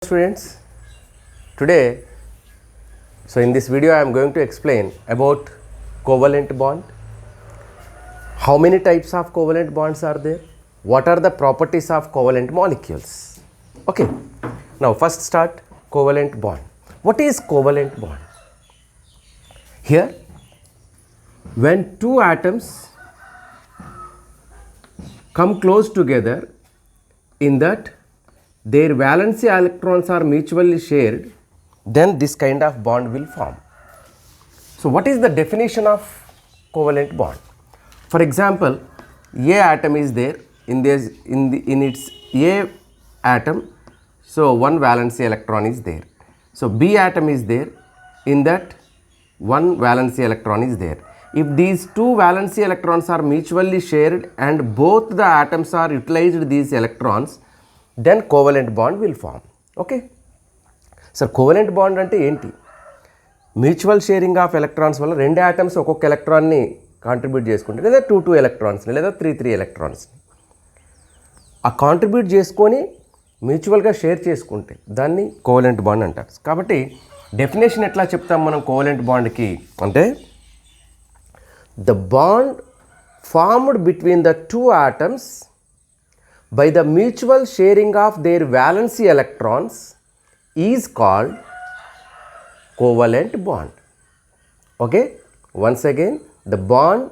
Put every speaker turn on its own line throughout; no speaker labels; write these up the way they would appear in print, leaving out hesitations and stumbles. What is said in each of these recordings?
Students, today in this video I am going to explain about covalent bond. How many types of covalent bonds are there? What are the properties of covalent molecules? Okay, now first start covalent bond. What is covalent bond? Here, when two atoms come close together, in that their valency electrons are mutually shared, then this kind of bond will form. So what is the definition of covalent bond? For example, A atom is there, in its A atom, so one valency electron is there. So B atom is there, in that one valency electron is there. If these two valency electrons are mutually shared and both the atoms are utilized these electrons, then covalent bond will form. Okay, so covalent bond ante enti? Mutual sharing of electrons valla rendu atoms okok electron ni contribute చేసుకుంటే లేదా 2 electrons ని లేదా 3 electrons ని ఆ contribute చేసుకొని mutual గా share చేసుకుంటే దాన్ని కోవలెంట్ బాండ్ అంటారు. కాబట్టి డెఫినేషన్ ఎట్లా చెప్తాం మనం కోవలెంట్ బాండ్ కి అంటే the bond formed between the two atoms by the mutual sharing of their valency electrons is called covalent bond. Okay, once again, the bond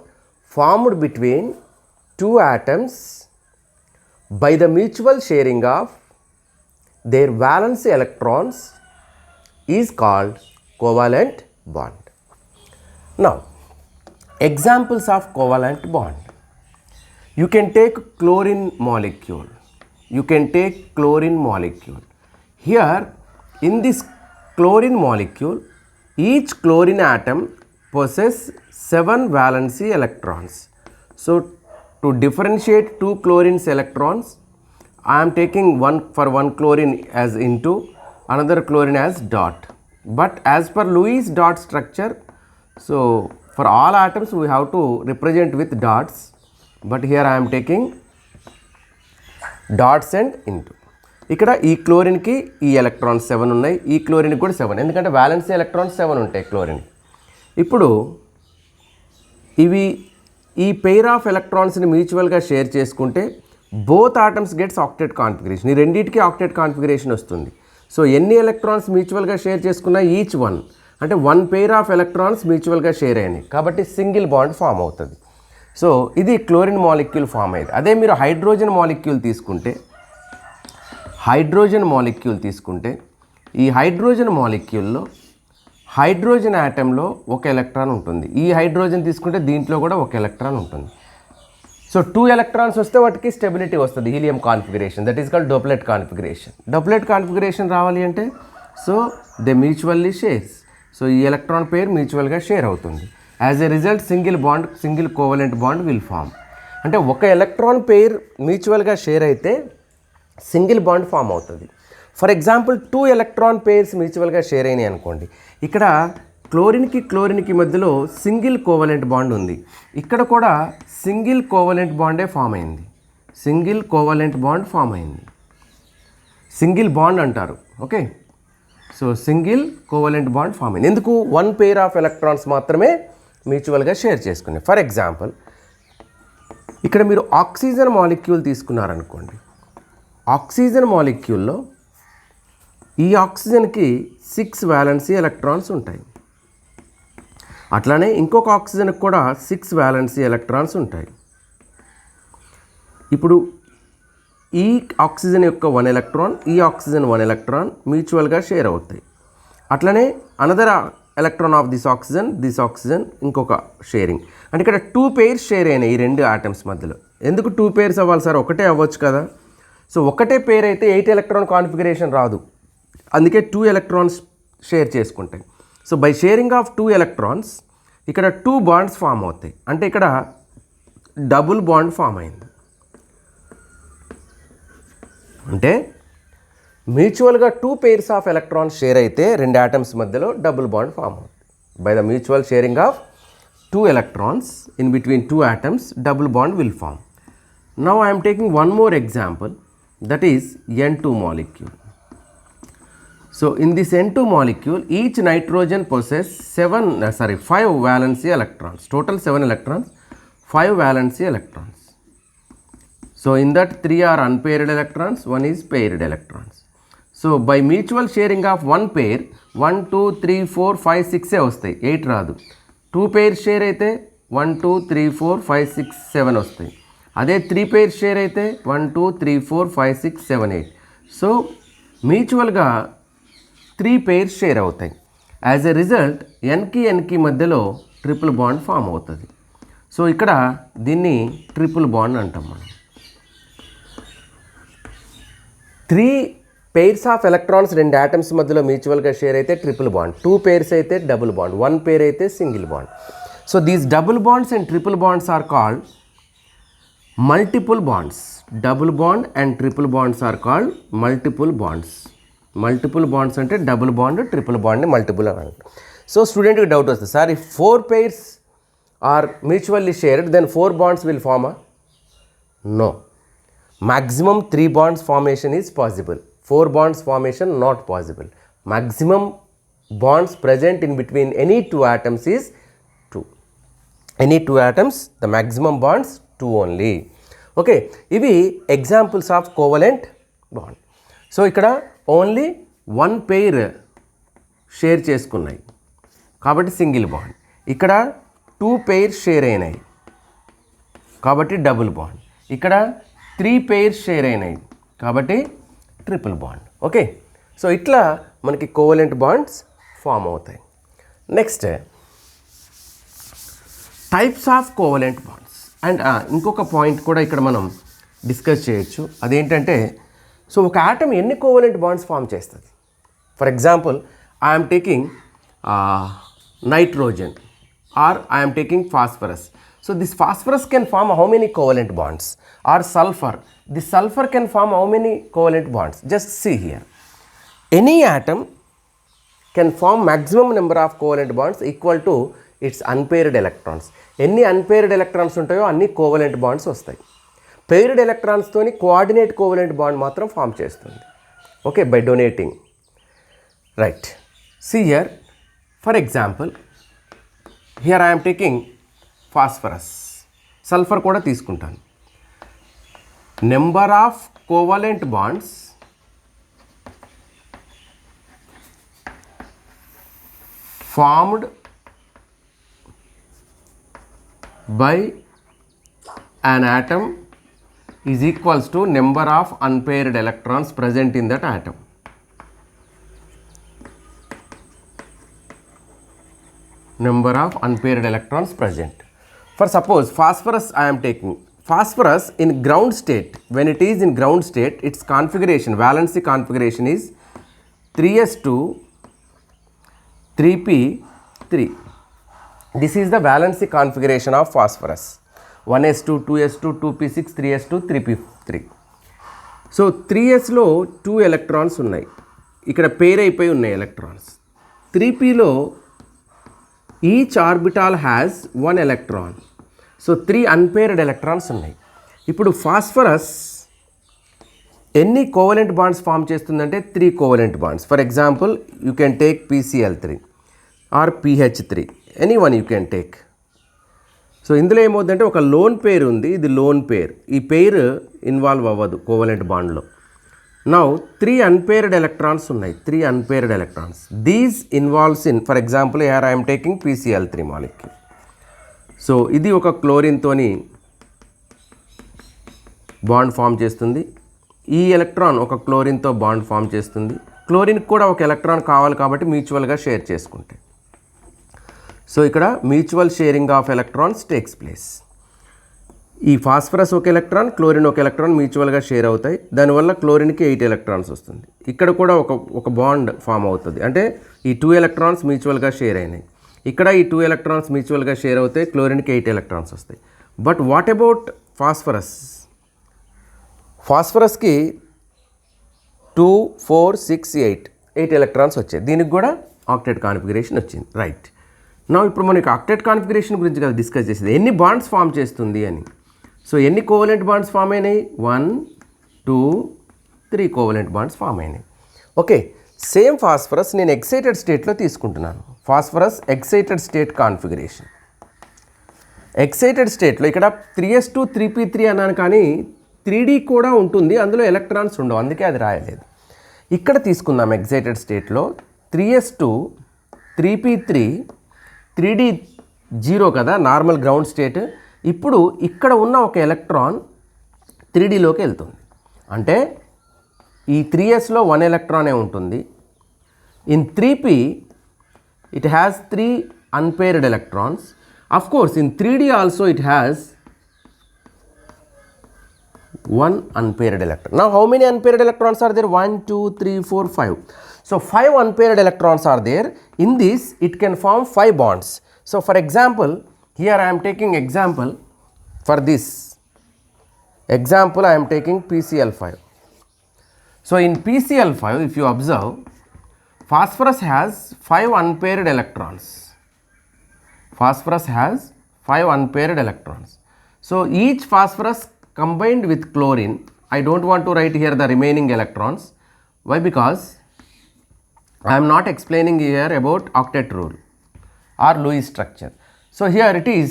formed between two atoms by the mutual sharing of their valency electrons is called covalent bond. Now, examples of covalent bond. You can take chlorine molecule. Here, in this chlorine molecule, each chlorine atom possesses 7 valency electrons. So, to differentiate two chlorine electrons, I am taking one chlorine as into, another chlorine as dot. But as per Lewis dot structure, so for all atoms we have to represent with dots. But here I am taking dots and into. ఇక్కడ ఈ క్లోరిన్కి ఈ electrons 7 ఉన్నాయి, ఈ క్లోరిన్కి కూడా 7, ఎందుకంటే valency electrons 7 ఉంటాయి chlorine. ఇప్పుడు ఇవి ఈ పెయిర్ ఆఫ్ ఎలక్ట్రాన్స్ని మ్యూచువల్గా షేర్ చేసుకుంటే both atoms gets octet configuration. ఈ రెండింటికి ఆక్టేట్ కాన్ఫిగరేషన్ వస్తుంది. సో ఎన్ని ఎలక్ట్రాన్స్ మ్యూచువల్గా షేర్ చేసుకున్నా ఈచ్ వన్ అంటే వన్ పెయిర్ ఆఫ్ ఎలక్ట్రాన్స్ మ్యూచువల్గా షేర్ అయినాయి కాబట్టి సింగిల్ బాండ్ ఫామ్ అవుతుంది. సో ఇది క్లోరిన్ మాలిక్యూల్ ఫామ్ అయ్యేది. అదే మీరు హైడ్రోజన్ మాలిక్యూల్ తీసుకుంటే ఈ హైడ్రోజన్ మాలిక్యూల్లో హైడ్రోజన్ యాటంలో ఒక ఎలక్ట్రాన్ ఉంటుంది. ఈ హైడ్రోజన్ తీసుకుంటే దీంట్లో కూడా ఒక ఎలక్ట్రాన్ ఉంటుంది. సో 2 ఎలక్ట్రాన్స్ వస్తే వాటికి స్టెబిలిటీ వస్తుంది, helium configuration, that is called duplet configuration. Duplet configuration రావాలి అంటే so they mutually shares. So ఈ ఎలక్ట్రాన్ పేర్ మ్యూచువల్గా షేర్ అవుతుంది. As a result single covalent bond will form. అంటే ఒక ఎలక్ట్రాన్ పెయిర్ మ్యూచువల్గా షేర్ అయితే సింగిల్ బాండ్ ఫామ్ అవుతుంది. ఫర్ ఎగ్జాంపుల్ 2 ఎలక్ట్రాన్ పెయిర్స్ మ్యూచువల్గా షేర్ అయినాయి అనుకోండి. ఇక్కడ క్లోరిన్కి మధ్యలో సింగిల్ కోవలెంట్ బాండ్ ఉంది, ఇక్కడ కూడా సింగిల్ కోవలెంట్ బాండే ఫామ్ అయింది. సింగిల్ బాండ్ అంటారు. Okay, so single covalent bond form అయింది. ఎందుకు? 1 పెయిర్ ఆఫ్ ఎలక్ట్రాన్స్ మాత్రమే మ్యూచువల్గా షేర్ చేసుకున్నాయి. ఫర్ ఎగ్జాంపుల్ ఇక్కడ మీరు ఆక్సిజన్ మాలిక్యూల్ తీసుకున్నారనుకోండి. ఆక్సిజన్ మాలిక్యూల్లో ఈ ఆక్సిజన్కి 6 వ్యాలెన్సీ ఎలక్ట్రాన్స్ ఉంటాయి. అట్లానే ఇంకొక ఆక్సిజన్కి కూడా 6 వ్యాలెన్సీ ఎలక్ట్రాన్స్ ఉంటాయి. ఇప్పుడు ఈ ఆక్సిజన్ యొక్క 1 ఎలక్ట్రాన్, ఈ ఆక్సిజన్ 1 ఎలక్ట్రాన్ మ్యూచువల్గా షేర్ అవుతాయి. అట్లనే another electron of this oxygen ఇంకొక షేరింగ్. అంటే ఇక్కడ 2 పెయిర్స్ షేర్ అయినాయి ఈ 2 ఆటమ్స్ మధ్యలో. ఎందుకు 2 పెయిర్స్ అవ్వాలి సార్? ఒకటే అవ్వచ్చు కదా. సో ఒకటే పెయిర్ అయితే 8 ఎలక్ట్రాన్ కాన్ఫిగరేషన్ రాదు, అందుకే 2 ఎలక్ట్రాన్స్ షేర్ చేసుకుంటాయి. So by sharing of 2 electrons ఇక్కడ 2 బాండ్స్ ఫామ్ అవుతాయి. అంటే ఇక్కడ డబుల్ బాండ్ ఫామ్ అయింది. అంటే మ్యూచువల్గా 2 పెయిర్స్ ఆఫ్ ఎలక్ట్రాన్స్ షేర్ అయితే 2 ఆటమ్స్ మధ్యలో డబుల్ బాండ్ ఫామ్ అవుతుంది. By the mutual sharing of 2 electrons in between 2 atoms, double bond will form. Now I am taking one more example, that is N2 molecule. So in this N2 molecule, each nitrogen possesses 5 valency electrons. Total 7 electrons, 5 valency electrons. So in that 3 are unpaired electrons, 1 is paired electrons. So by mutual sharing of one pair, 1, 2, 3, 4, 5, 6 వస్తాయి, 8 రాదు. 2 pair share అయితే 1, 2, 3, 4, 5, 6, 7 వస్తాయి. అదే 3 pair share అయితే 1, 2, 3, 4, 5, 6, 7, 8. So మ్యూచువల్గా 3 pairs share అవుతాయి. As a result ఎన్కి మధ్యలో triple bond form అవుతుంది. So ఇక్కడ దీన్ని ట్రిపుల్ బాండ్ అంటాం మనం. 3 pairs ఆఫ్ ఎలక్ట్రాన్స్ 2 ఆటమ్స్ మధ్యలో మ్యూచువల్గా షేర్ అయితే ట్రిపుల్ బాండ్, 2 pairs అయితే డబుల్ బాండ్, 1 pair అయితే single bond. So these double bonds and triple bonds are called multiple bonds. Double bond and triple bonds are called multiple bonds. Multiple bonds అంటే double bond, triple బాండ్ని multiple అని అంటారు. So స్టూడెంట్కి doubt వస్తుంది, sir if 4 pairs are mutually shared then 4 bonds will form ఆ? No. Maximum 3 bonds formation is possible. 4 bonds formation not possible. Maximum bonds present in between any 2 atoms is 2. Any 2 atoms, the maximum bonds 2 only. Okay, ఇవి examples of covalent bond. So ఇక్కడ only 1 pair share చేసుకున్నాయి కాబట్టి single bond. ఇక్కడ 2 pairs share అయినాయి కాబట్టి double bond. ఇక్కడ 3 pairs share అయినాయి కాబట్టి ట్రిపుల్ బాండ్. ఓకే, సో ఇట్లా మనకి కోవలెంట్ బాండ్స్ ఫామ్ అవుతాయి. Next types of covalent bonds. And ఇంకొక పాయింట్ కూడా ఇక్కడ మనం డిస్కస్ చేయొచ్చు. అదేంటంటే, సో ఒక ఆటమ్ ఎన్ని కోవలెంట్ బాండ్స్ ఫామ్ చేస్తుంది? For example, I'm taking nitrogen or I am taking phosphorus. So this phosphorus can form how many covalent bonds? Or sulfur. This sulfur can form how many covalent bonds? Just see here. Any atom can form maximum number of covalent bonds equal to its unpaired electrons. ఎన్ని unpaired electrons ఉంటాయో అన్ని covalent bonds వస్తాయి. Paired electrons తోని coordinate covalent bond మాత్రం form చేస్తుంది. Okay, by donating. Right. See here. For example, here I am taking phosphorus. Sulfur కూడా తీసుకుంటాను. Number of covalent bonds formed by an atom is equals to number of unpaired electrons present in that atom. Number of unpaired electrons present. For suppose phosphorus I am taking. Phosphorus in ground state, when it is in ground state, its configuration, valency configuration is 3s2, 3p3. This is the valency configuration of phosphorus. 1s2, 2s2, 2p6, 3s2, 3p3. So 3sలో 2 electrons ఉన్నాయి, ఇక్కడ పేర్ అయిపోయి ఉన్నాయి electrons. 3pలో each orbital has 1 electron. So 3 unpaired electrons ఉన్నాయి. ఇప్పుడు phosphorus ఎన్ని covalent bonds form చేస్తుందంటే 3 covalent bonds. For example, you can take PCl3 or PH3, any one you can take. So ఇందులో ఏమవుతుందంటే ఒక లోన్ పేర్ ఉంది, ఇది లోన్ పేర్. ఈ పేర్ ఇన్వాల్వ్ అవ్వదు కోవలెంట్ బాండ్లో. నౌ 3 unpaired electrons ఉన్నాయి, 3 unpaired electrons. These involves in, for example, here I am taking PCl3 molecule. So ఇది ఒక క్లోరిన్తోని బాండ్ ఫామ్ చేస్తుంది. ఈ ఎలక్ట్రాన్ ఒక క్లోరిన్తో బాండ్ ఫామ్ చేస్తుంది. క్లోరిన్కి కూడా ఒక ఎలక్ట్రాన్ కావాలి కాబట్టి మ్యూచువల్గా షేర్ చేసుకుంటాయి. సో ఇక్కడ mutual sharing of electrons takes place. ఈ ఫాస్ఫరస్ ఒక ఎలక్ట్రాన్, క్లోరిన్ ఒక ఎలక్ట్రాన్ మ్యూచువల్గా షేర్ అవుతాయి. దానివల్ల క్లోరిన్కి 8 electrons వస్తుంది. ఇక్కడ కూడా ఒక బాండ్ ఫామ్ అవుతుంది, అంటే ఈ 2 electrons మ్యూచువల్గా షేర్ అయినాయి. ఇక్కడ ఈ 2 electrons మ్యూచువల్గా షేర్ అవుతాయి, క్లోరిన్కి 8 electrons వస్తాయి. But what about phosphorus? ఫాస్ఫరస్కి 2, 4, 6, 8 electrons వచ్చాయి. దీనికి కూడా ఆక్టేట్ కాన్ఫిగరేషన్ వచ్చింది. రైట్. నా ఇప్పుడు మనకి ఆక్టేట్ కాన్ఫిగరేషన్ గురించి కదా డిస్కస్ చేసేది, ఎన్ని బాండ్స్ ఫామ్ చేస్తుంది అని. సో ఎన్ని కోవలెంట్ బాండ్స్ ఫామ్ అయినాయి? 1, 2, 3 కోవలెంట్ బాండ్స్ ఫామ్ అయినాయి. ఓకే, సేమ్ ఫాస్ఫరస్ నేను ఎక్సైటెడ్ స్టేట్లో తీసుకుంటున్నాను. Phosphorus excited state configuration. Excited స్టేట్లో ఇక్కడ 3s2 3p3 అన్నాను, కానీ 3d కూడా ఉంటుంది, అందులో ఎలక్ట్రాన్స్ ఉండవు, అందుకే అది రాయలేదు. ఇక్కడ తీసుకుందాం ఎక్సైటెడ్ స్టేట్లో 3s2 3p3 3d 0 కదా, నార్మల్ గ్రౌండ్ స్టేట్. ఇప్పుడు ఇక్కడ ఉన్న ఒక ఎలక్ట్రాన్ 3dలోకి వెళ్తుంది, అంటే ఈ 3sలో 1 ఎలక్ట్రానే ఉంటుంది. In 3p it has 3 unpaired electrons. Of course in 3d also it has 1 unpaired electron. Now how many unpaired electrons are there? 1 2 3 4 5. So 5 unpaired electrons are there. In this it can form 5 bonds. So for example, here I am taking example. For this example I am taking PCl5. So in PCl5, if you observe, phosphorus has 5 unpaired electrons. Phosphorus has 5 unpaired electrons. So each phosphorus combined with chlorine, I don't want to write here the remaining electrons. Why? Because I am not explaining here about octet rule or Lewis structure. So here it is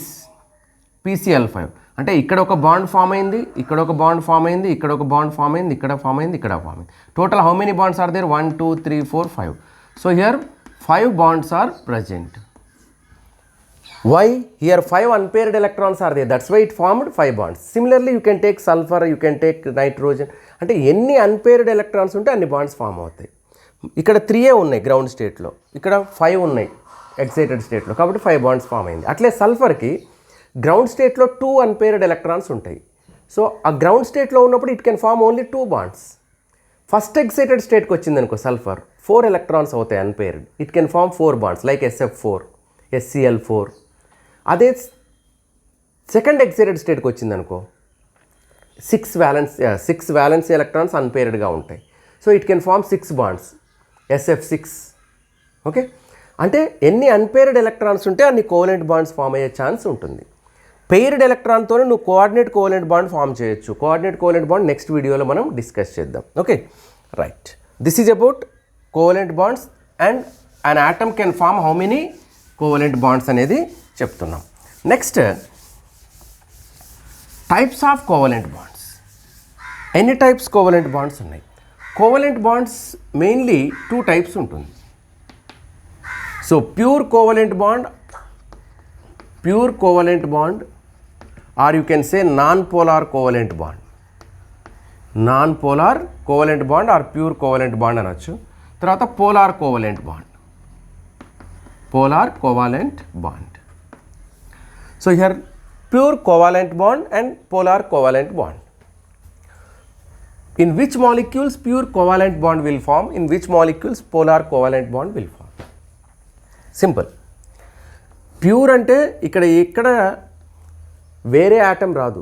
PCl5. అంటే ఇక్కడ ఒక bond form అయింది, ఇక్కడ ఒక bond form అయింది, ఇక్కడ ఒక bond form అయింది, ఇక్కడ ఫామ్ అయింది, ఇక్కడ ఫామ్ అయింది. Total how many bonds are there? 1 2 3 4 5. So here 5 bonds are present. Why? Here 5 unpaired electrons are there, that's why it formed 5 bonds. Similarly you can take sulfur, you can take nitrogen. అంటే ఎన్ని unpaired electrons ఉంటే అన్ని bonds form అవుతాయి. ఇక్కడ 3 ఉన్నాయి ground స్టేట్లో, ఇక్కడ 5 ఉన్నాయి ఎక్సైటెడ్ స్టేట్లో, కాబట్టి 5 బాండ్స్ ఫామ్ అయింది. అట్లే సల్ఫర్కి గ్రౌండ్ స్టేట్లో 2 unpaired electrons ఉంటాయి. సో ఆ గ్రౌండ్ స్టేట్లో ఉన్నప్పుడు it can form only 2 bonds. First excited స్టేట్కి వచ్చింది అనుకో సల్ఫర్, 4 electrons అవుతాయి unpaired. It can form 4 bonds like SF4, SCl4. అదే సెకండ్ ఎక్సైటెడ్ స్టేట్కి వచ్చింది అనుకో 6 వ్యాలెన్స్ ఎలక్ట్రాన్స్ అన్పేర్డ్గా ఉంటాయి. So it can form 6 bonds SF6. Okay, అంటే ఎన్ని అన్పేర్డ్ ఎలక్ట్రాన్స్ ఉంటే అన్ని కోవలెంట్ బాండ్స్ ఫామ్ అయ్యే ఛాన్స్ ఉంటుంది. పెయిర్డ్ ఎలక్ట్రాన్తోనే నువ్వు కోఆర్డినేట్ కోవలెంట్ బాండ్ ఫామ్ చేయొచ్చు. కోఆర్డినేట్ కోవలెంట్ బాండ్ నెక్స్ట్ వీడియోలో మనం డిస్కస్ చేద్దాం. Okay, right. This is about covalent bonds and an atom can form how many covalent bonds అనేది చెప్తున్నాం. Next types of covalent bonds. ఎన్ని types covalent bonds ఉన్నాయి? Covalent bonds mainly 2 types ఉంటుంది. So pure covalent bond or you can say non-polar covalent bond. Non-polar covalent bond or pure covalent bond అనొచ్చు. తర్వాత polar covalent bond. Polar covalent bond. So here pure covalent bond and polar covalent bond. In which molecules pure covalent bond will form? In which molecules polar covalent bond will form? Simple. Pure అంటే ఇక్కడ వేరే atom రాదు.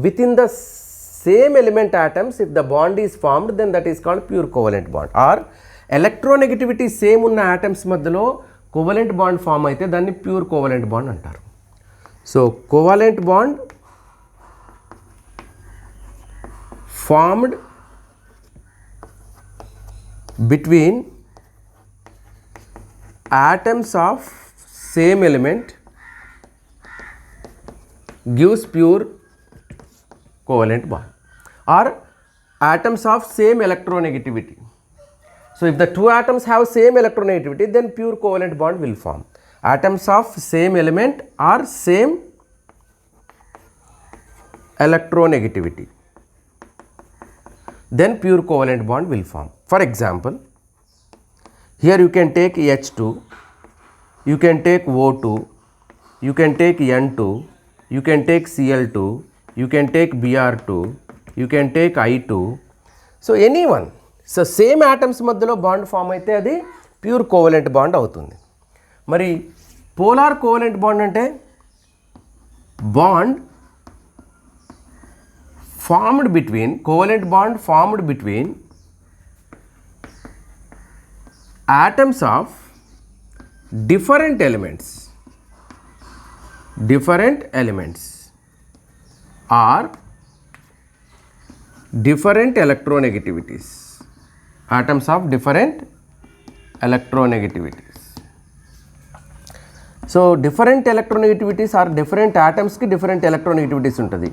Within the same element atoms if the bond is formed then that is called pure covalent bond. Or electronegativity same ఉన్న atoms మధ్యలో covalent bond form అయితే దాన్ని pure covalent bond అంటారు. So covalent bond formed between atoms of same element gives pure covalent bond, or atoms of same electronegativity. So if the 2 atoms have same electronegativity, then pure covalent bond will form. Atoms of same element or same electronegativity, then pure covalent bond will form. For example, here you can take H2, you can take O2, you can take N2, you can take Cl2, you can take Br2, you can take I2. So anyone. So same atoms మధ్యలో bond form అయితే అది pure covalent bond అవుతుంది. మరి polar covalent bond అంటే bond formed between covalent bond formed between atoms of different elements or different electronegativities. Atoms of different electronegativities. So different electronegativities or different ఆటమ్స్కి different electronegativities ఉంటుంది.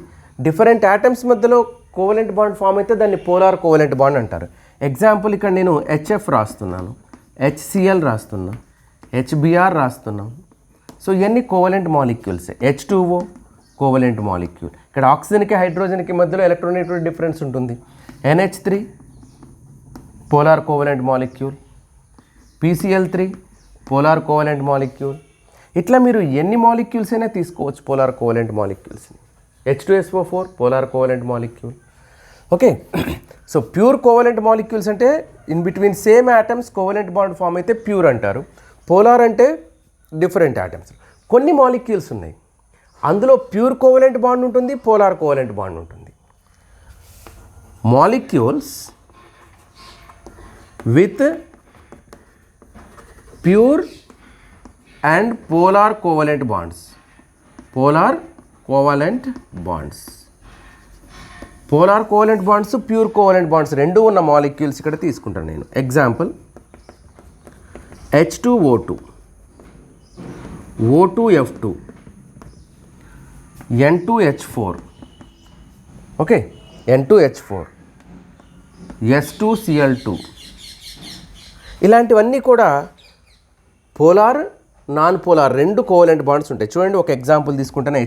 Different atoms మధ్యలో covalent bond form అయితే దాన్ని polar covalent bond అంటారు. Example ఇక్కడ నేను HF రాస్తున్నాను, HCl రాస్తున్నా, హెచ్బిఆర్ రాస్తున్నాం. సో ఇవన్నీ covalent molecules. H two O covalent molecule. ఇక్కడ ఆక్సిజన్కి హైడ్రోజన్కి మధ్యలో ఎలక్ట్రోనెగటివిటీ డిఫరెన్స్ ఉంటుంది. NH3 polar covalent molecule, PCl3 polar covalent molecule. ఇట్లా మీరు ఎన్ని మాలిక్యూల్స్ అయినా తీసుకోవచ్చు పోలార్ కోవలెంట్ మాలిక్యూల్స్ని. H2SO4 polar covalent molecule. Okay, so pure covalent molecules అంటే in between same atoms covalent bond form అయితే ప్యూర్ అంటారు. పోలార్ అంటే డిఫరెంట్ ఆటమ్స్. కొన్ని మాలిక్యూల్స్ ఉన్నాయి అందులో ప్యూర్ కోవలెంట్ బాండ్ ఉంటుంది, పోలార్ కోవలెంట్ బాండ్ ఉంటుంది. Molecules with pure and polar covalent bonds. Polar covalent bonds. Polar covalent bonds, pure covalent bonds రెండు ఉన్న మాలిక్యూల్స్ ఇక్కడ తీసుకుంటాను నేను. Example H2O2, O2F2, N2H4, okay, N2H4, S2Cl2. ఇలాంటివన్నీ కూడా పోలార్ నాన్ పోలార్ రెండు కోవలెంట్ బాండ్స్ ఉంటాయి. చూడండి, ఒక ఎగ్జాంపుల్ తీసుకుంటాను.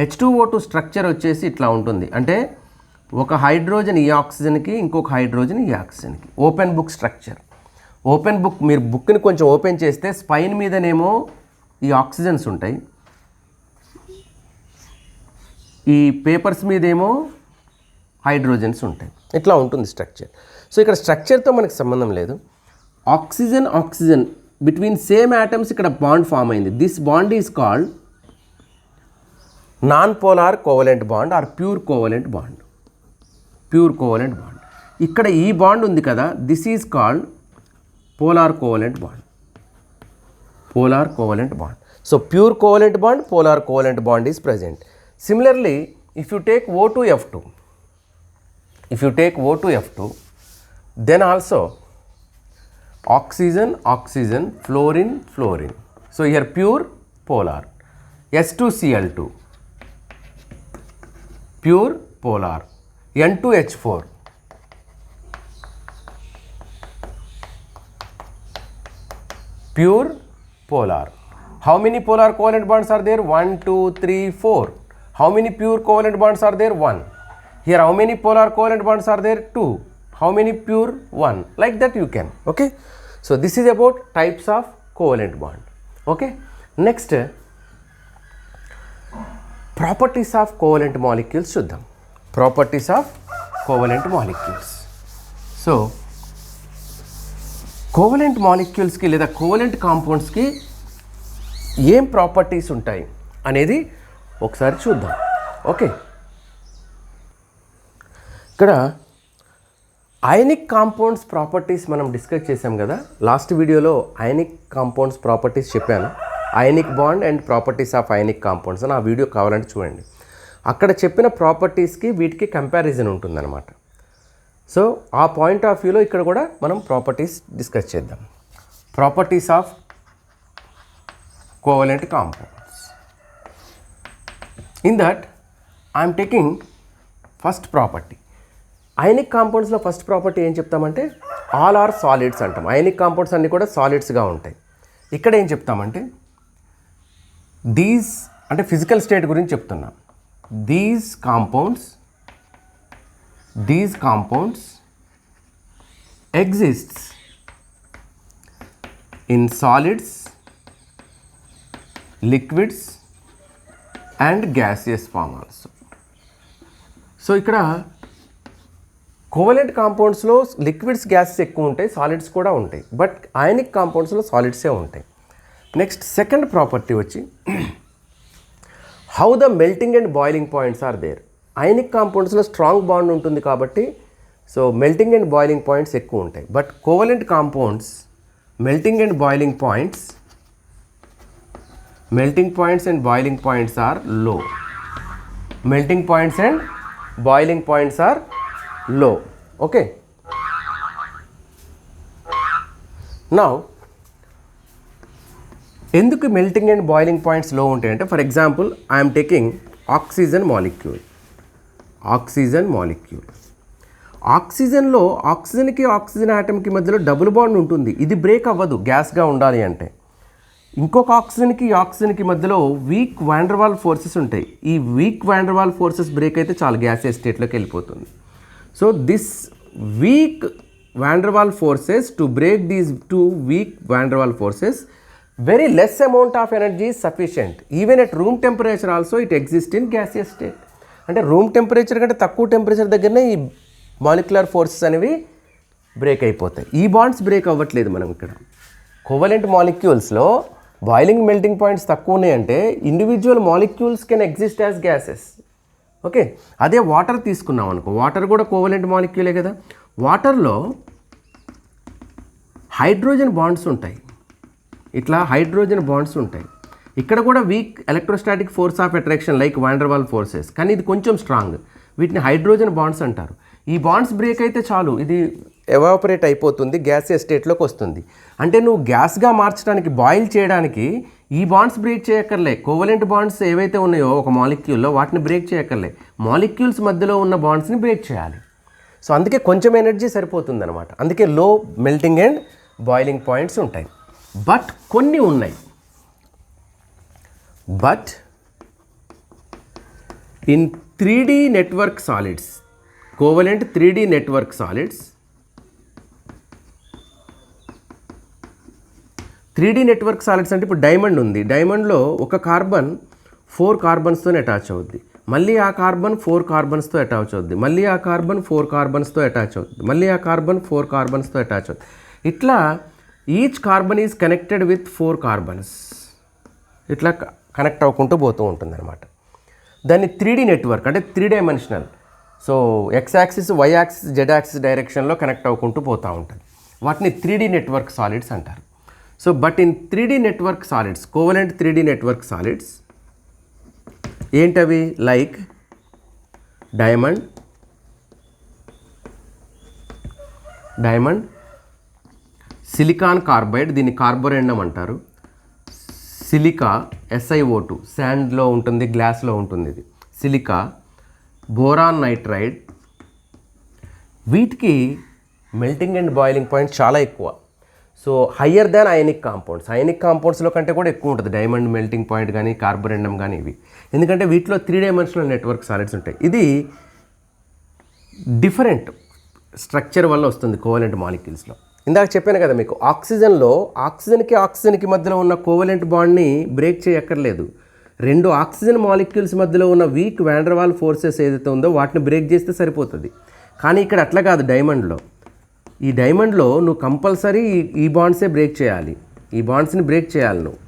H2O2 స్ట్రక్చర్ వచ్చేసి ఇట్లా ఉంటుంది. అంటే ఒక హైడ్రోజన్ ఈ ఆక్సిజన్కి, ఇంకొక హైడ్రోజన్ ఈ ఆక్సిజన్కి. Open book structure. Open book, మీరు బుక్ని కొంచెం ఓపెన్ చేస్తే స్పైన్ మీదనేమో ఈ ఆక్సిజన్స్ ఉంటాయి, ఈ పేపర్స్ మీదేమో హైడ్రోజన్స్ ఉంటాయి. ఇట్లా ఉంటుంది స్ట్రక్చర్. సో ఇక్కడ స్ట్రక్చర్తో మనకు సంబంధం లేదు. ఆక్సిజన్ బిట్వీన్ సేమ్ ఆటమ్స్ ఇక్కడ బాండ్ ఫామ్ అయింది. This bond is called non polar covalent bond or pure covalent bond. Pure covalent bond. ఇక్కడ ఈ బాండ్ ఉంది కదా, this is called polar covalent bond. Polar covalent bond. So pure covalent bond, polar covalent bond is present. Similarly, if you take O2F2, then also oxygen, fluorine. So here pure polar. S2Cl2 pure polar. N2H4 pure polar. How many polar covalent bonds are there? 1, 2, 3, 4. How many pure covalent bonds are there? 1. Here how many polar covalent bonds are there? 2. How many pure? 1. Like that you can. Okay. So this is about types of covalent bond. Okay. Next, properties of covalent molecules చూద్దాం. Properties of covalent molecules. So covalent మాలిక్యూల్స్కి లేదా covalent కాంపౌండ్స్కి ఏం properties ఉంటాయి అనేది ఒకసారి చూద్దాం. Okay, ఇక్కడ ionic compounds properties మనం డిస్కస్ చేసాం కదా. లాస్ట్ వీడియోలో అయనిక్ కాంపౌండ్స్ ప్రాపర్టీస్ చెప్పాను. Ionic bond and properties of ionic compounds అని ఆ వీడియో కావాలంటే చూడండి. అక్కడ చెప్పిన ప్రాపర్టీస్కి వీటికి కంపారిజన్ ఉంటుందన్నమాట. సో ఆ పాయింట్ ఆఫ్ వ్యూలో ఇక్కడ కూడా మనం ప్రాపర్టీస్ డిస్కస్ చేద్దాం. Properties of covalent compounds. In that I'm taking first property. Ionic కాంపౌండ్స్లో ఫస్ట్ ప్రాపర్టీ ఏం చెప్తామంటే ఆల్ ఆర్ సాలిడ్స్ అంటాం. అయనిక్ కాంపౌండ్స్ అన్నీ కూడా సాలిడ్స్గా ఉంటాయి. ఇక్కడ ఏం చెప్తామంటే దీస్ అంటే ఫిజికల్ స్టేట్ గురించి చెప్తున్నాం. These compounds exists in solids, liquids and gaseous form also. So ఇక్కడ కోవలెంట్ కాంపౌండ్స్లో లిక్విడ్స్, గ్యాసెస్ ఎక్కువ ఉంటాయి, సాలిడ్స్ కూడా ఉంటాయి. బట్ అయనిక్ కాంపౌండ్స్లో సాలిడ్సే ఉంటాయి. నెక్స్ట్ సెకండ్ ప్రాపర్టీ వచ్చి how the melting and boiling points are there. Ionic కాంపౌండ్స్లో స్ట్రాంగ్ బాండ్ ఉంటుంది కాబట్టి so melting and boiling points ఎక్కువ ఉంటాయి. But covalent compounds melting and boiling points and boiling points are low. Melting points and boiling points are low. Okay, now ఎందుకు melting and boiling points low ఉంటాయంటే, for example I'm taking oxygen molecule. ఆక్సిజన్లో ఆక్సిజన్కి oxygen ఆటమ్కి మధ్యలో double bond ఉంటుంది. ఇది break అవ్వదు గ్యాస్గా ఉండాలి అంటే. ఇంకొక ఆక్సిజన్కి మధ్యలో వీక్ వాండర్వాల్ ఫోర్సెస్ ఉంటాయి. ఈ వీక్ వాండర్వాల్ ఫోర్సెస్ బ్రేక్ అయితే చాలు, గ్యాసియస్ స్టేట్లోకి వెళ్ళిపోతుంది. So this week van der Waal forces, to break these two week van der Waal forces, very less amount of energy is sufficient. Even at room temperature also it exists in gaseous state. అంటే room temperature కంటే తక్కువ temperature దగ్గరనే ఈ molecular forces అనేవి break అయిపోతాయి. ఈ bonds break అవ్వట్లేదు మనం ఇక్కడ. కోవలెంట్ మాలిక్యూల్స్లో బాయిలింగ్ మెల్టింగ్ పాయింట్స్ తక్కువ ఉన్నాయంటే individual molecules can exist as gases. Okay, అదే వాటర్ తీసుకున్నాం అనుకో, వాటర్ కూడా కోవలెంట్ మాలిక్యూలే కదా. వాటర్లో హైడ్రోజన్ బాండ్స్ ఉంటాయి, ఇట్లా హైడ్రోజన్ బాండ్స్ ఉంటాయి. ఇక్కడ కూడా week electrostatic force of attraction like van der Waal forces, కానీ ఇది కొంచెం స్ట్రాంగ్. వీటిని హైడ్రోజన్ బాండ్స్ అంటారు. ఈ బాండ్స్ బ్రేక్ అయితే చాలు, ఇది ఎవాపరేట్ అయిపోతుంది, గ్యాసియస్ స్టేట్లోకి వస్తుంది. అంటే నువ్వు గ్యాస్గా మార్చడానికి, బాయిల్ చేయడానికి ఈ బాండ్స్ బ్రేక్ చేయక్కర్లే. కోవలెంట్ బాండ్స్ ఏవైతే ఉన్నాయో ఒక మాలిక్యూల్లో వాటిని బ్రేక్ చేయక్కర్లే, మాలిక్యూల్స్ మధ్యలో ఉన్న బాండ్స్ని బ్రేక్ చేయాలి. సో అందుకే కొంచెం ఎనర్జీ సరిపోతుంది అనమాట. అందుకే లో మెల్టింగ్ అండ్ బాయిలింగ్ పాయింట్స్ ఉంటాయి. బట్ కొన్ని ఉన్నాయి. But in 3D network solids, covalent 3D network solids, 3D network solids అంటే ఇప్పుడు డైమండ్ ఉంది. డైమండ్లో ఒక కార్బన్ 4 కార్బన్స్తో అటాచ్ అవుద్ది, మళ్ళీ ఆ కార్బన్ 4 కార్బన్స్తో అటాచ్ అవుద్ది, మళ్ళీ ఆ కార్బన్ 4 కార్బన్స్తో అటాచ్ అవుద్ది, మళ్ళీ ఆ కార్బన్ 4 కార్బన్స్తో అటాచ్ అవుద్ది. ఇట్లా each carbon is connected with 4 carbons. ఇట్లా కనెక్ట్ అవ్వకుంటూ పోతూ ఉంటుంది అనమాట. దాన్ని 3D నెట్వర్క్ అంటే 3 dimensional. So x axis, y axis, z axis డైరెక్షన్లో కనెక్ట్ అవ్వకుంటూ పోతూ ఉంటుంది. వాటిని 3D నెట్వర్క్ సాలిడ్స్ అంటారు. So but in 3D network solids, covalent 3D network solids ఏంటవి? లైక్ డైమండ్, సిలికాన్ కార్బైడ్, దీన్ని కార్బోరెండం అంటారు. సిలికా, SiO2, శాండ్లో ఉంటుంది, గ్లాస్లో ఉంటుంది ఇది సిలికా. బోరాన్ నైట్రైడ్, వీటికి మెల్టింగ్ అండ్ బాయిలింగ్ పాయింట్ చాలా ఎక్కువ. So higher than ionic compounds. Ionic కాంపౌండ్స్లో కంటే కూడా ఎక్కువ ఉంటుంది డైమండ్ మెల్టింగ్ పాయింట్ కానీ కార్బోరెండం కానీ ఇవి. ఎందుకంటే వీటిలో 3 డైమెన్షనల్ నెట్వర్క్ సాలిడ్స్ ఉంటాయి. ఇది డిఫరెంట్ స్ట్రక్చర్ వల్ల వస్తుంది కోవలెంట్ మాలిక్యూల్స్లో. ఇందాక చెప్పాను కదా మీకు, ఆక్సిజన్లో ఆక్సిజన్కి మధ్యలో ఉన్న కోవలెంట్ బాండ్ని బ్రేక్ చేయక్కర్లేదు. 2 ఆక్సిజన్ మాలిక్యూల్స్ మధ్యలో ఉన్న వీక్ వాండర్వాల్ ఫోర్సెస్ ఏదైతే ఉందో వాటిని బ్రేక్ చేస్తే సరిపోతుంది. కానీ ఇక్కడ అట్లా కాదు. ఈ డైమండ్లో నువ్వు కంపల్సరీ ఈ బాండ్సే బ్రేక్ చేయాలి. ఈ బాండ్స్ని బ్రేక్ చేయాలి నువ్వు.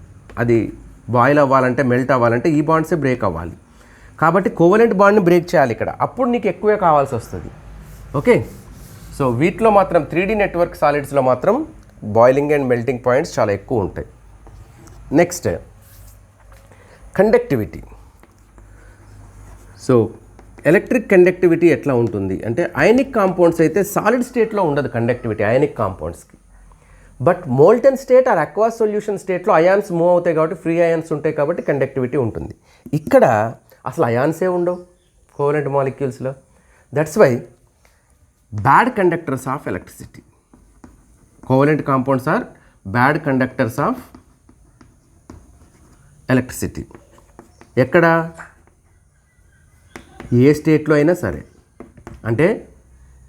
అది బాయిల్ అవ్వాలంటే, మెల్ట్ అవ్వాలంటే ఈ బాండ్సే బ్రేక్ అవ్వాలి. కాబట్టి కోవలెంట్ బాండ్ని బ్రేక్ చేయాలి ఇక్కడ. అప్పుడు నీకు ఎక్కువే కావాల్సి వస్తుంది. ఓకే, సో వీటిలో మాత్రం 3D నెట్వర్క్ సాలిడ్స్లో మాత్రం బాయిలింగ్ అండ్ మెల్టింగ్ పాయింట్స్ చాలా ఎక్కువ ఉంటాయి. Next conductivity. So electric conductivity ఎట్లా ఉంటుంది అంటే, అయనిక్ కాంపౌండ్స్ అయితే సాలిడ్ స్టేట్లో ఉండదు కండక్టివిటీ అయనిక్ కాంపౌండ్స్కి. But molten state or aqueous solution స్టేట్లో అయాన్స్ మూవ్ అవుతాయి కాబట్టి, ఫ్రీ అయాన్స్ ఉంటాయి కాబట్టి కండక్టివిటీ ఉంటుంది. ఇక్కడ అసలు అయాన్సే ఉండవు కోవలెంట్ మాలిక్యూల్స్లో. That's why bad conductors of electricity. Covalent compounds are bad conductors of electricity. ఎక్కడ? ఏ స్టేట్లో అయినా సరే. అంటే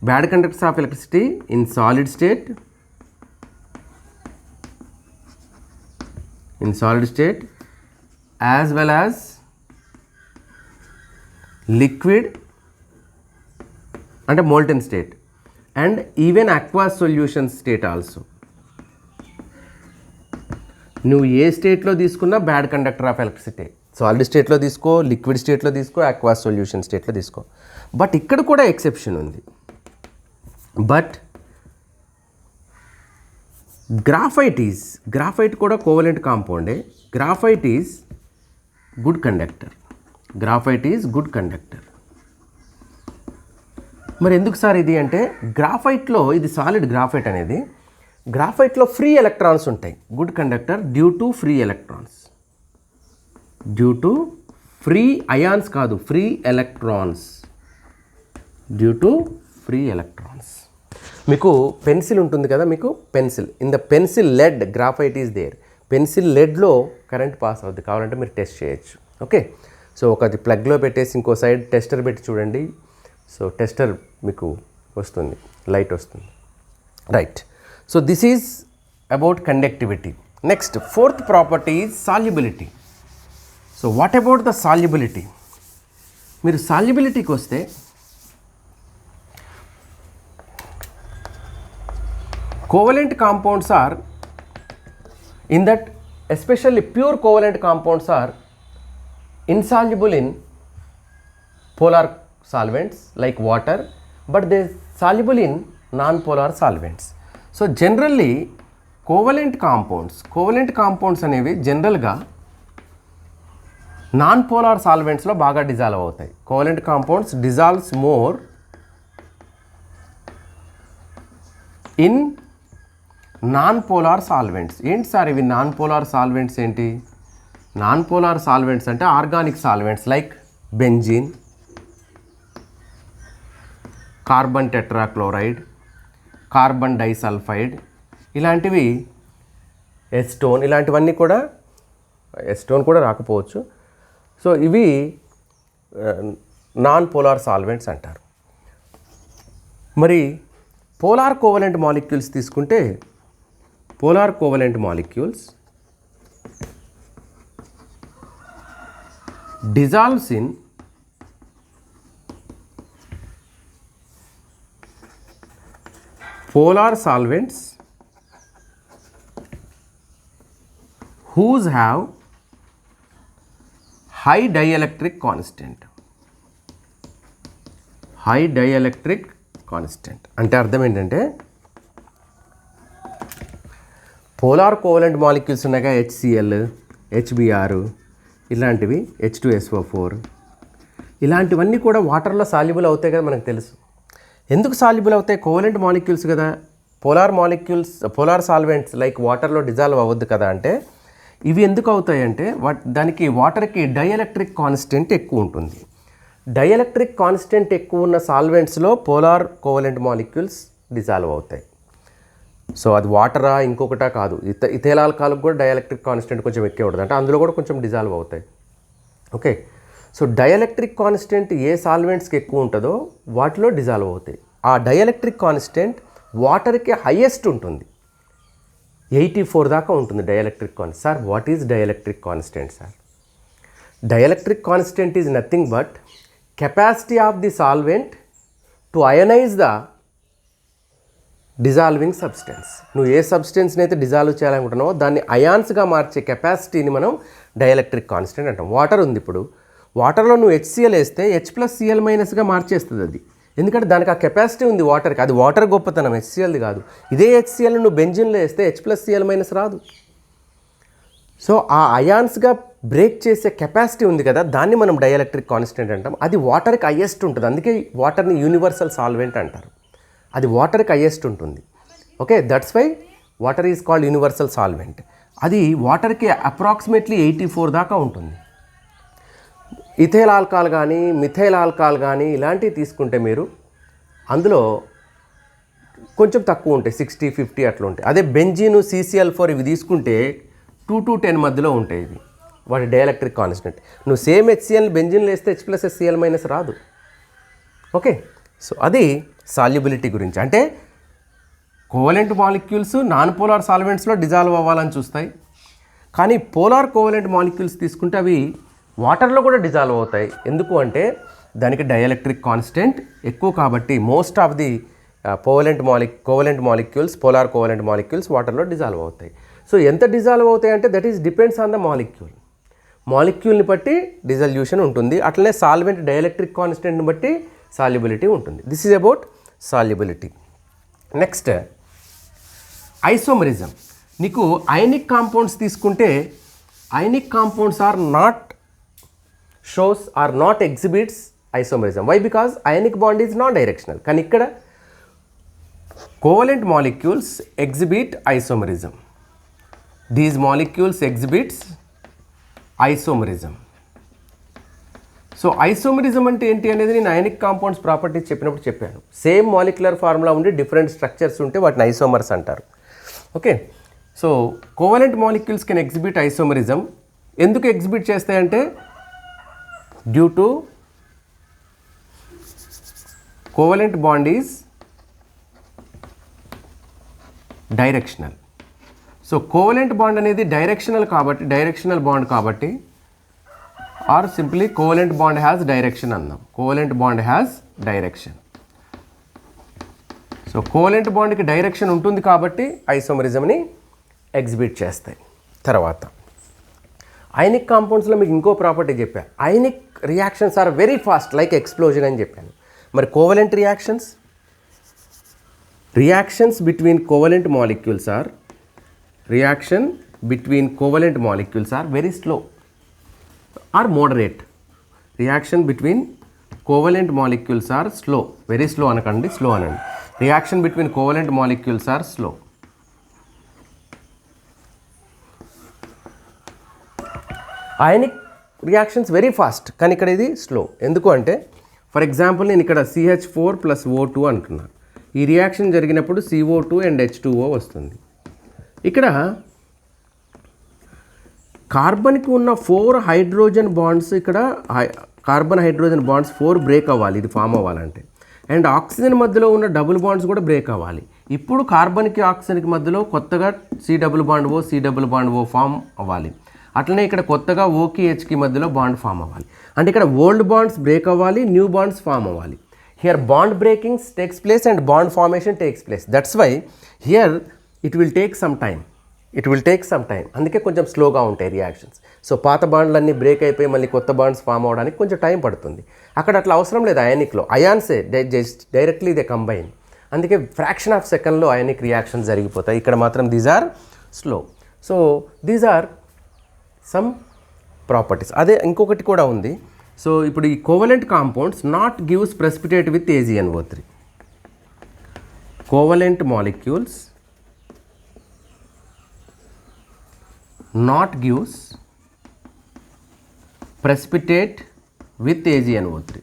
bad conductors of electricity in solid state, as well as liquid అంటే molten state, and even aqueous solution state also. నువ్వు ఏ స్టేట్లో తీసుకున్నా bad conductor of electricity. Solid స్టేట్లో తీసుకో, లిక్విడ్ స్టేట్లో తీసుకో, అక్వాస్ సొల్యూషన్ స్టేట్లో తీసుకో. బట్ ఇక్కడ కూడా ఎక్సెప్షన్ ఉంది. బట్ గ్రాఫైట్ కూడా కోవలెంట్ కాంపౌండే. Graphite is good conductor. మరి ఎందుకు సార్ ఇది అంటే, గ్రాఫైట్లో ఇది సాలిడ్ గ్రాఫైట్ అనేది గ్రాఫైట్లో ఫ్రీ ఎలక్ట్రాన్స్ ఉంటాయి. Good conductor due to free electrons, due to free ions కాదు, free electrons, due to free electrons. మీకు పెన్సిల్ ఉంటుంది కదా, మీకు pencil, in the pencil lead graphite is there. Pencil లెడ్లో కరెంట్ పాస్ అవుద్ది, కావాలంటే మీరు టెస్ట్ చేయొచ్చు. ఓకే, సో ఒకటి ప్లగ్లో పెట్టేసి ఇంకో సైడ్ టెస్టర్ పెట్టి చూడండి. సో టెస్టర్ మీకు వస్తుంది, లైట్ వస్తుంది. Right, so this is about conductivity. Next fourth property is solubility. So what about the solubility? మీరు సాల్యుబిలిటీకి వస్తే covalent compounds are in that, especially pure covalent compounds are insoluble in polar solvents like water, but they are soluble in non-polar solvents. So generally covalent compounds అనేవి జనరల్గా non polar సాల్వెంట్స్లో బాగా dissolve అవుతాయి. Covalent compounds dissolves more in non polar solvents. ఏంటి sir ఇవి non polar solvents ఏంటి? Non polar solvents అంటే organic solvents like benzene, carbon tetrachloride, carbon disulphide, ఇలాంటివి, ఎస్టోన్, ఇలాంటివన్నీ కూడా, ఎస్టోన్ కూడా రాకపోవచ్చు. సో ఇవి నాన్ పోలార్ సాల్వెంట్స్ అంటారు. మరి పోలార్ కోవలెంట్ మాలిక్యూల్స్ తీసుకుంటే, polar covalent molecules dissolves in polar solvents whose have high dielectric constant. high dielectric constant అంటే అర్థం ఏంటంటే, పోలార్ కోవలెంట్ మాలిక్యూల్స్ ఉన్నాయిగా, HCl, HBr, ఇలాంటివి, H2SO4, ఇలాంటివన్నీ కూడా వాటర్లో సాల్యుబుల్ అవుతాయి కదా, మనకు తెలుసు. ఎందుకు సాల్యుబుల్ అవుతాయి? కోవలెంట్ మాలిక్యూల్స్ కదా. Polar molecules, polar solvents like వాటర్లో డిజాల్వ్ అవ్వద్దు కదా. అంటే ఇవి ఎందుకు అవుతాయి అంటే, దానికి వాటర్కి డైఎలక్ట్రిక్ కాన్స్టెంట్ ఎక్కువ ఉంటుంది. డైఎలక్ట్రిక్ కాన్స్టెంట్ ఎక్కువ ఉన్న సాల్వెంట్స్లో పోలార్ కోవలెంట్ మాలిక్యూల్స్ డిజాల్వ్ అవుతాయి. సో అది వాటరా ఇంకొకటా కాదు, ఇథైల్ ఆల్కహాల్కి కూడా డైఎలక్ట్రిక్ కాన్స్టెంట్ కొంచెం ఎక్కువ ఉంటుంది, అంటే అందులో కూడా కొంచెం డిజాల్వ్ అవుతాయి. ఓకే, సో డైఎలక్ట్రిక్ కాన్స్టెంట్ ఏ సాల్వెంట్స్కి ఎక్కువ ఉంటుందో వాటిలో డిజాల్వ్ అవుతాయి. ఆ డైఎలక్ట్రిక్ కాన్స్టెంట్ వాటర్కి హైయెస్ట్ ఉంటుంది, 84 దాకా ఉంటుంది dielectric constant. Sir what is dielectric constant sir? Dielectric constant is nothing but capacity of the solvent to ionise the dissolving substance. నువ్వు ఏ సబ్స్టెన్స్ని అయితే డిజాల్వ్ చేయాలనుకుంటున్నావో దాన్ని అయాన్స్గా మార్చే కెపాసిటీని మనం డైఎలక్ట్రిక్ కాన్స్టెంట్ అంటాం. వాటర్ ఉంది, ఇప్పుడు వాటర్లో నువ్వు HCl వేస్తే H+Cl- మార్చేస్తుంది అది, ఎందుకంటే దానికి ఆ కెపాసిటీ ఉంది వాటర్కి. అది వాటర్ గొప్పతనం, HClది కాదు. ఇదే HCl నువ్వు బెంజిన్లో వేస్తే H+Cl- రాదు. సో ఆ అయాన్స్గా బ్రేక్ చేసే కెపాసిటీ ఉంది కదా, దాన్ని మనం డైఎలక్ట్రిక్ కాన్స్టెంట్ అంటాం. అది వాటర్కి హైయెస్ట్ ఉంటుంది, అందుకే వాటర్ని యూనివర్సల్ సాల్వెంట్ అంటారు. అది వాటర్కి హైయెస్ట్ ఉంటుంది. Okay, that's why water is called universal solvent. అది వాటర్కి అప్రాక్సిమేట్లీ 84 దాకా ఉంటుంది. ఇథైల్ ఆల్కహాల్ కానీ, మిథైల్ ఆల్కహాల్ కానీ ఇలాంటివి తీసుకుంటే మీరు అందులో కొంచెం తక్కువ ఉంటాయి, 60, 50 అట్లా ఉంటాయి. అదే బెంజీను, CCl4 ఇవి తీసుకుంటే 2 to 10 మధ్యలో ఉంటాయి ఇవి, వాటి డైఎలక్ట్రిక్ కాన్స్టెంట్. నువ్వు సేమ్ HCl బెంజిన్లో వేస్తే H+Cl- రాదు. ఓకే, సో అది సాల్యుబిలిటీ గురించి. అంటే కోవలెంట్ మాలిక్యూల్స్ నాన్ పోలార్ సాల్వెంట్స్లో డిజాల్వ్ అవ్వాలని చూస్తాయి, కానీ పోలార్ కోవలెంట్ మాలిక్యూల్స్ తీసుకుంటే అవి వాటర్లో కూడా డిజాల్వ్ అవుతాయి. ఎందుకు అంటే దానికి డైఎలక్ట్రిక్ కాన్స్టెంట్ ఎక్కువ కాబట్టి most of the covalent molecules, polar covalent molecules వాటర్లో డిజాల్వ్ అవుతాయి. సో ఎంత డిజాల్వ్ అవుతాయి అంటే that is depends on the మాలిక్యూల్ని బట్టి డిజల్యూషన్ ఉంటుంది. అట్లనే సాల్వెంట్ డైఎలక్ట్రిక్ కాన్స్టెంట్ని బట్టి సాల్యుబిలిటీ ఉంటుంది. This is about solubility. Next isomerism. నీకు అయనిక్ కాంపౌండ్స్ తీసుకుంటే ionic compounds are not shows or not exhibits isomerism. Why? Because ionic bond is non directional. కానీ ఇక్కడ Covalent molecules exhibit isomerism. These molecules exhibits isomerism. So isomerism అంటే ఏంటి అనేది నేను ionic compounds properties చెప్పినప్పుడు చెప్పాను. Same molecular formula ఉండి different structures ఉంటే వాటిని ఐసోమర్స్ అంటారు. Okay, so covalent molecules can exhibit isomerism. ఎందుకు ఎగ్జిబిట్ చేస్తాయంటే due to covalent bond is directional. So covalent bond అనేది డైరెక్షనల్ బాండ్ కాబట్టి or simply covalent bond has direction అన్నాం. Covalent bond has direction. So covalent బాండ్కి direction ఉంటుంది కాబట్టి ఐసోమరిజంని exhibit చేస్తాయి. తర్వాత అయనిక్ కాంపౌండ్స్లో మీకు ఇంకో ప్రాపర్టీ చెప్పాను. Ionic reactions are very fast like explosion అని చెప్పాను. మరి covalent reactions between covalent molecules are very slow or moderate. Reaction between covalent molecules are slow. Very slow anakandi, slow anandi. Reaction between covalent molecules are slow. Ionic reactions very fast కానీ ఇక్కడ ఇది slow. ఎందుకు అంటే for example నేను ఇక్కడ CH4 + O2 అంటున్నాను. ఈ reaction జరిగినప్పుడు CO2 and H2O వస్తుంది. ఇక్కడ కార్బన్కి ఉన్న 4 హైడ్రోజన్ బాండ్స్, ఇక్కడ కార్బన్ హైడ్రోజన్ బాండ్స్ 4 బ్రేక్ అవ్వాలి ఇది ఫామ్ అవ్వాలంటే. అండ్ ఆక్సిజన్ మధ్యలో ఉన్న డబుల్ బాండ్స్ కూడా బ్రేక్ అవ్వాలి. ఇప్పుడు కార్బన్కి ఆక్సిజన్కి మధ్యలో కొత్తగా C+O ఫామ్ అవ్వాలి. అట్లనే ఇక్కడ కొత్తగా ఓకి హెచ్కి మధ్యలో బాండ్ ఫామ్ అవ్వాలి. అంటే ఇక్కడ ఓల్డ్ బాండ్స్ బ్రేక్ అవ్వాలి, న్యూ బాండ్స్ ఫామ్ అవ్వాలి. Here bond breakings takes place and bond formation takes place. That's why here it will take some time. అందుకే కొంచెం స్లోగా ఉంటాయి రియాక్షన్స్. సో పాత బాండ్లన్నీ బ్రేక్ అయిపోయి మళ్ళీ కొత్త బాండ్స్ ఫామ్ అవ్వడానికి కొంచెం టైం పడుతుంది. అక్కడ అట్లా అవసరం లేదు. అయానిక్లో అయాన్సే డైరెక్ట్లీ దే కంబైన్. అందుకే ఫ్రాక్షన్ ఆఫ్ సెకండ్లో అయానిక్ రియాక్షన్స్ జరిగిపోతాయి. ఇక్కడ మాత్రం these are slow. So these are some properties. అదే ఇంకొకటి కూడా ఉంది. సో ఇప్పుడు ఈ covalent compounds not gives precipitate with AgNO3. Covalent molecules not gives precipitate with AgNO3.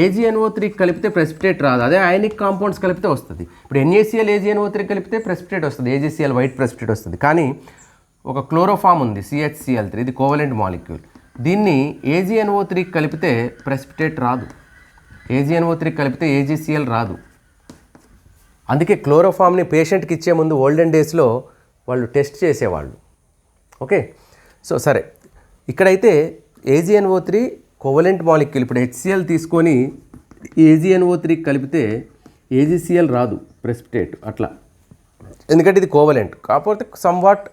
AgNO3 కలిపితే ప్రెసిపిటేట్ రాదు. అదే అయానిక్ కాంపౌండ్స్ కలిపితే వస్తుంది. ఇప్పుడు NaCl AgNO3 కలిపితే ప్రెసిపిటేట్ వస్తుంది, AgCl వైట్ ప్రెసిపిటేట్ వస్తుంది. కానీ ఒక క్లోరోఫామ్ ఉంది CHCl3, ఇది కోవలెంట్ మాలిక్యూల్. దీన్ని AgNO3 కలిపితే ప్రెసిపిటేట్ రాదు, AgNO3 కలిపితే AgCl రాదు. అందుకే క్లోరోఫామ్ని పేషెంట్కి ఇచ్చే ముందు ఓల్డెన్ డేస్లో వాళ్ళు టెస్ట్ చేసేవాళ్ళు. ఓకే, సో సరే, ఇక్కడైతే AgNO3 కోవలెంట్ మాలిక్యూల్. ఇప్పుడు HCl తీసుకొని AgNO3 కలిపితే AgCl రాదు ప్రెసిపిటేట్ అట్లా, ఎందుకంటే ఇది కోవలెంట్. కాకపోతే సమ్వాట్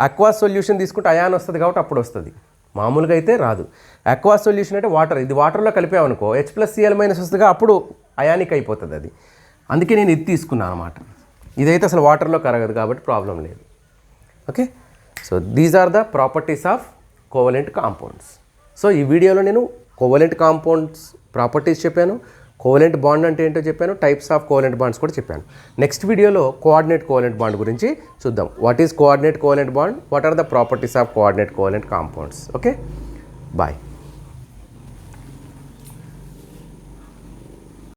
అక్వాస్ సొల్యూషన్ తీసుకుంటే అయాన్ వస్తుంది కాబట్టి అప్పుడు వస్తుంది, మామూలుగా అయితే రాదు. అక్వాస్ సొల్యూషన్ అంటే వాటర్, ఇది వాటర్లో కలిపామనుకో H+Cl- వస్తుందిగా, అప్పుడు అయానిక్ అయిపోతుంది అది. అందుకే నేను ఇది తీసుకున్నాను అనమాట. ఇదైతే అసలు వాటర్లో కరగదు కాబట్టి ప్రాబ్లం లేదు. Okay, so these are the properties of covalent compounds. So ఈ వీడియోలో నేను కోవలెంట్ కాంపౌండ్స్ ప్రాపర్టీస్ చెప్పాను, కోవలెంట్ బాండ్ అంటే ఏంటో చెప్పాను, టైప్స్ ఆఫ్ కోవలెంట్ బాండ్స్ కూడా చెప్పాను. నెక్స్ట్ వీడియోలో కోఆర్డినేట్ కోవలెంట్ బాండ్ గురించి చూద్దాం. What is coordinate covalent bond, what are the properties of coordinate covalent compounds. Okay, bye.